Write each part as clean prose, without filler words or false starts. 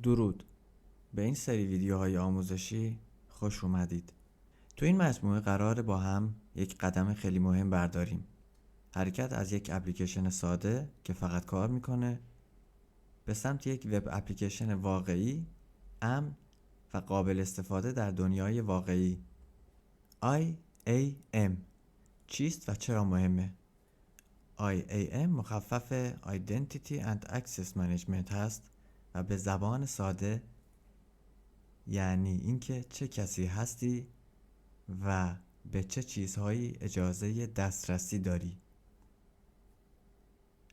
درود، به این سری ویدیوهای آموزشی خوش اومدید. تو این مجموعه قراره با هم یک قدم خیلی مهم برداریم. حرکت از یک اپلیکیشن ساده که فقط کار میکنه به سمت یک وب اپلیکیشن واقعی، امن و قابل استفاده در دنیای واقعی. IAM چیست و چرا مهمه؟ IAM مخفف Identity and Access Management هست و به زبان ساده یعنی اینکه چه کسی هستی و به چه چیزهایی اجازه دسترسی داری.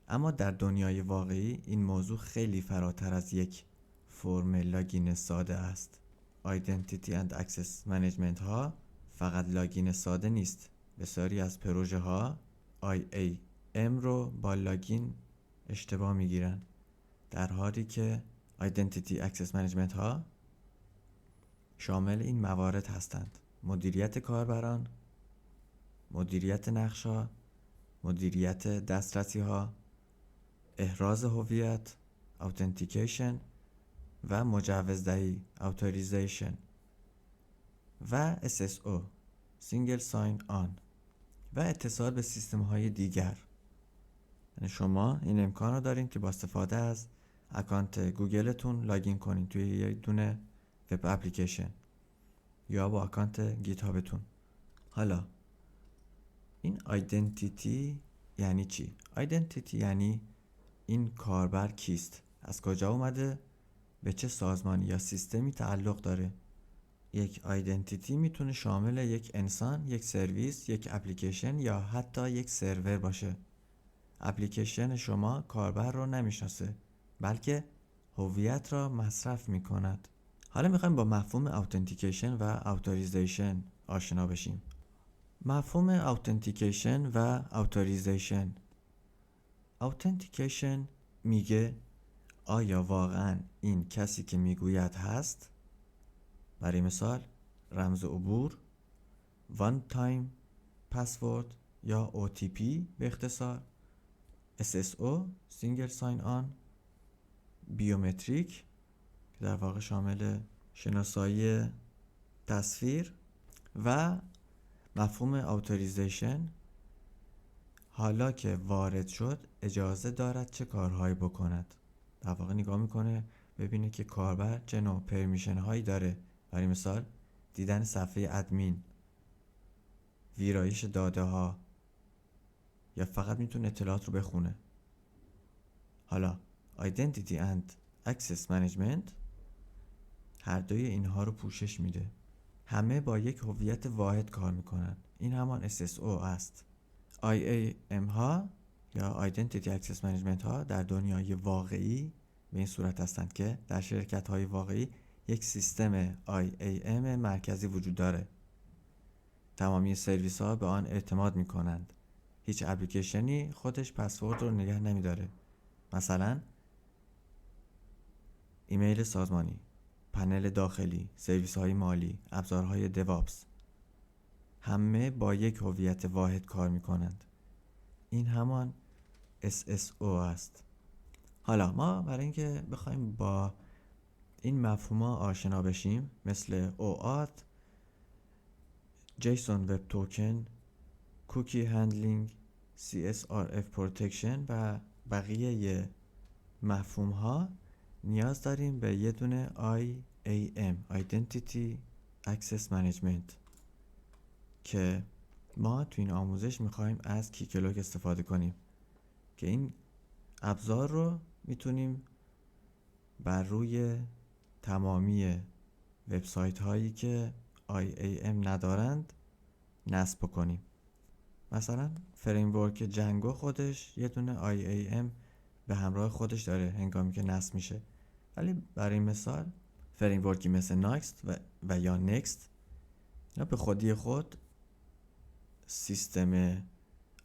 اما در دنیای واقعی این موضوع خیلی فراتر از یک فرم لاگین ساده است. Identity and Access Management ها فقط لاگین ساده نیست. بسیاری از پروژه ها IAM رو با لاگین اشتباه میگیرن، در حالی که Identity Access Management ها شامل این موارد هستند: مدیریت کاربران، مدیریت نقش‌ها، مدیریت دسترسی‌ها، احراز هویت authentication و مجوزدهی authorization و SSO single sign on و اتصال به سیستم‌های دیگر. یعنی شما این امکان رو دارین که با استفاده از اکانت گوگلتون لاگین کنین توی یک دونه وب اپلیکیشن یا با اکانت گیت هابتون. حالا این آیدنتیتی یعنی چی؟ آیدنتیتی یعنی این کاربر کیست؟ از کجا اومده؟ به چه سازمانی یا سیستمی تعلق داره؟ یک آیدنتیتی میتونه شامل یک انسان، یک سرویس، یک اپلیکیشن یا حتی یک سرور باشه. اپلیکیشن شما کاربر رو نمیشناسه، بلکه هویت را مصرف میکند. حالا میخوایم با مفهوم اوتنتیکیشن و اوتوریزیشن آشنا بشیم. مفهوم اوتنتیکیشن و اوتوریزیشن. اوتنتیکیشن میگه آیا واقعا این کسی که میگوید هست؟ برای مثال رمز عبور، وان تایم پسورد یا OTP به اختصار، SSO سینگل ساین آن، بیومتریک که در واقع شامل شناسایی تصویر و مفهوم اوتوریزیشن. حالا که وارد شد اجازه دارد چه کارهایی بکند. در واقع نگاه میکنه ببینه که کاربر چه نوع پرمیشن هایی داره. برای مثال دیدن صفحه ادمین، ویرایش داده ها، یا فقط میتونه اطلاعات رو بخونه. حالا Identity and Access Management هر دوی اینها رو پوشش میده. همه با یک هویت واحد کار میکنن. این همان SSO است. IAM ها یا Identity Access Management ها در دنیای واقعی به این صورت هستند که در شرکت های واقعی یک سیستم IAM مرکزی وجود داره. تمامی سرویس ها به آن اعتماد میکنند. هیچ اپلیکیشنی خودش پسورد رو نگه نمیداره. مثلا ایمیل سازمانی، پنل داخلی، سرویس های مالی، ابزارهای دیوآپس، همه با یک هویت واحد کار میکنند. این همان SSO است. حالا ما برای اینکه بخوایم با این مفهوم‌ها آشنا بشیم، مثل OAuth، JSON Web Token، Cookie Handling، CSRF Protection و بقیه مفهوم‌ها نیاز داریم به یه دونه IAM Identity Access Management که ما تو این آموزش میخوایم از کیکلوگ استفاده کنیم که این ابزار رو میتونیم بر روی تمامی وبسایت هایی که IAM ندارند نصب کنیم. مثلا فریمورک جنگو خودش یه دونه IAM به همراه خودش داره هنگامی که نصب میشه، ولی برای مثال فریمورکی مثل ناکست و یا نکست یا به خودی خود سیستم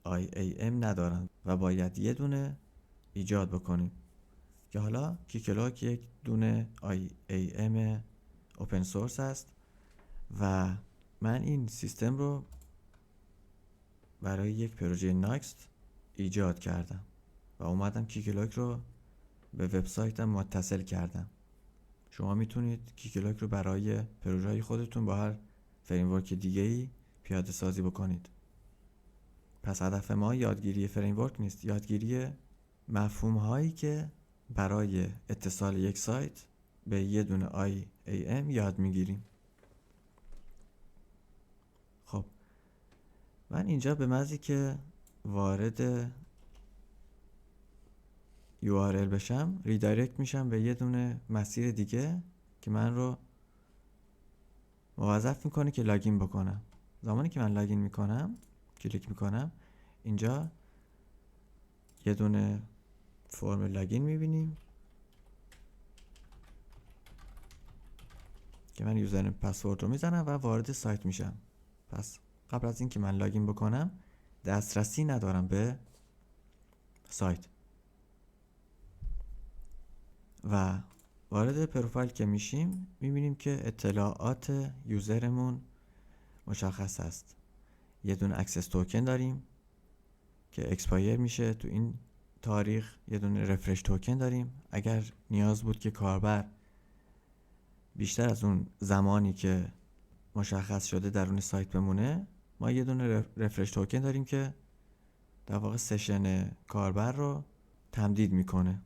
IAM ندارن و باید یه دونه ایجاد بکنیم که حالا کیکلوگ یک دونه IAM اوپن سورس است و من این سیستم رو برای یک پروژه ناکست ایجاد کردم و اومدم کیکلوگ رو به وبسایتم متصل کردم. شما میتونید کیکلاک رو برای پروژه‌های خودتون با هر فریمورک دیگه‌ای پیاده سازی بکنید. پس هدف ما یادگیری فریمورک نیست، یادگیری مفهوم هایی که برای اتصال یک سایت به یه دونه IAM یاد میگیریم. خب من اینجا به محضی که وارد URL بشم ریدایرکت میشم به یه دونه مسیر دیگه که من رو موظف میکنه که لاگین بکنم. زمانی که من لاگین میکنم کلیک میکنم اینجا یه دونه فرم لاگین میبینیم که من یوزر پسورد رو میزنم و وارد سایت میشم. پس قبل از اینکه من لاگین بکنم دسترسی ندارم به سایت و وارد پروفایل که میشیم میبینیم که اطلاعات یوزرمون مشخص است. یه دونه اکسس توکن داریم که اکسپایر میشه تو این تاریخ، یه دونه رفرش توکن داریم. اگر نیاز بود که کاربر بیشتر از اون زمانی که مشخص شده درون سایت بمونه، ما یه دونه رفرش توکن داریم که در واقع سشن کاربر رو تمدید میکنه.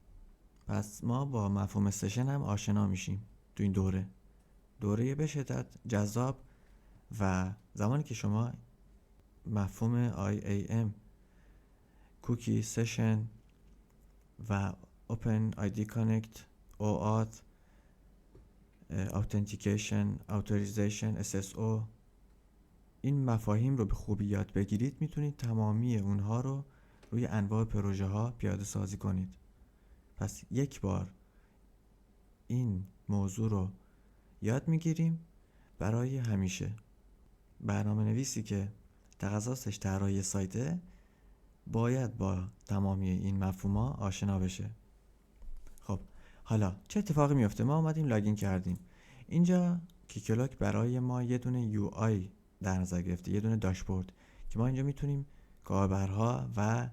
پس ما با مفهوم سشن هم آشنا میشیم تو این دوره به شدت جذاب. و زمانی که شما مفهوم IAM، کوکی، سشن و Open ID Connect، OAuth، Authentication، Authorization، SSO، این مفاهیم رو به خوبی یاد بگیرید میتونید تمامی اونها رو روی انواع پروژه ها پیاده سازی کنید. پس یک بار این موضوع رو یاد میگیریم برای همیشه. برنامه نویسی که تخصصش طراحی سایته باید با تمامی این مفهوم‌ها آشنا بشه. خب حالا چه اتفاقی میفته؟ ما اومدیم لاگین کردیم. اینجا کیکلاک برای ما یه دونه UI در نظر گرفته، یه دونه داشبورد که ما اینجا میتونیم کاربرها و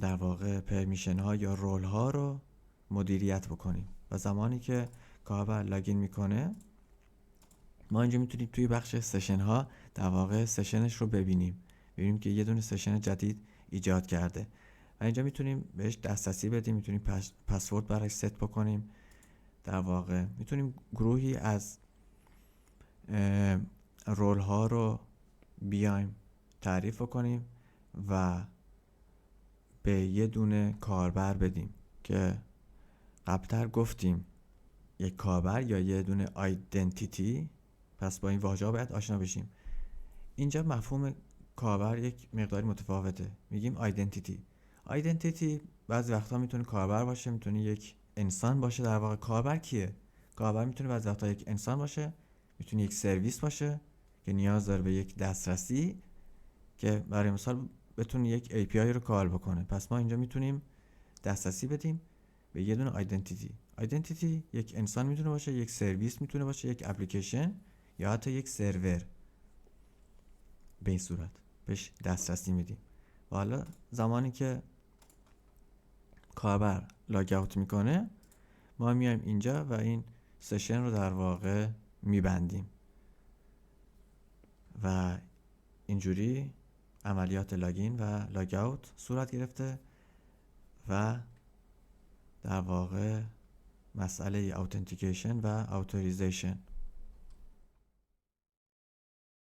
در واقع پرمیشن ها یا رول ها رو مدیریت بکنیم. و زمانی که کاربر لاگین میکنه ما اینجا میتونیم توی بخش سشن ها در واقع سشنش رو ببینیم که یه دونه سشن جدید ایجاد کرده و اینجا میتونیم بهش دسترسی بدیم، میتونیم پسورد براش ست بکنیم. در واقع میتونیم گروهی از رول ها رو بیایم تعریف کنیم و به یه دونه کاربر بدیم که قبلتر گفتیم یک کاربر یا یه دونه آیدنتیتی. پس با این واژه‌ها باید آشنا بشیم. اینجا مفهوم کاربر یک مقداری متفاوته. میگیم آیدنتیتی بعضی وقتا میتونه کاربر باشه، میتونه یک انسان باشه. در واقع کاربر کیه؟ کاربر میتونه بعضی وقتا یک انسان باشه، میتونه یک سرویس باشه که نیاز داره به یک دسترسی که برای مثال بتونه یک API رو کال بکنه. پس ما اینجا میتونیم دسترسی بدیم به یه دونه آیدنتیتی یک انسان میتونه باشه، یک سرویس میتونه باشه، یک اپلیکیشن یا حتی یک سرور. به این صورت بهش دسترسی میدیم. و حالا زمانی که کاربر لاگ اوت میکنه ما میایم اینجا و این سشن رو در واقع میبندیم و اینجوری عملیات لاگین و لاگ اوت صورت گرفته و در واقع مسئله اوتنتیکیشن و اوتوریزیشن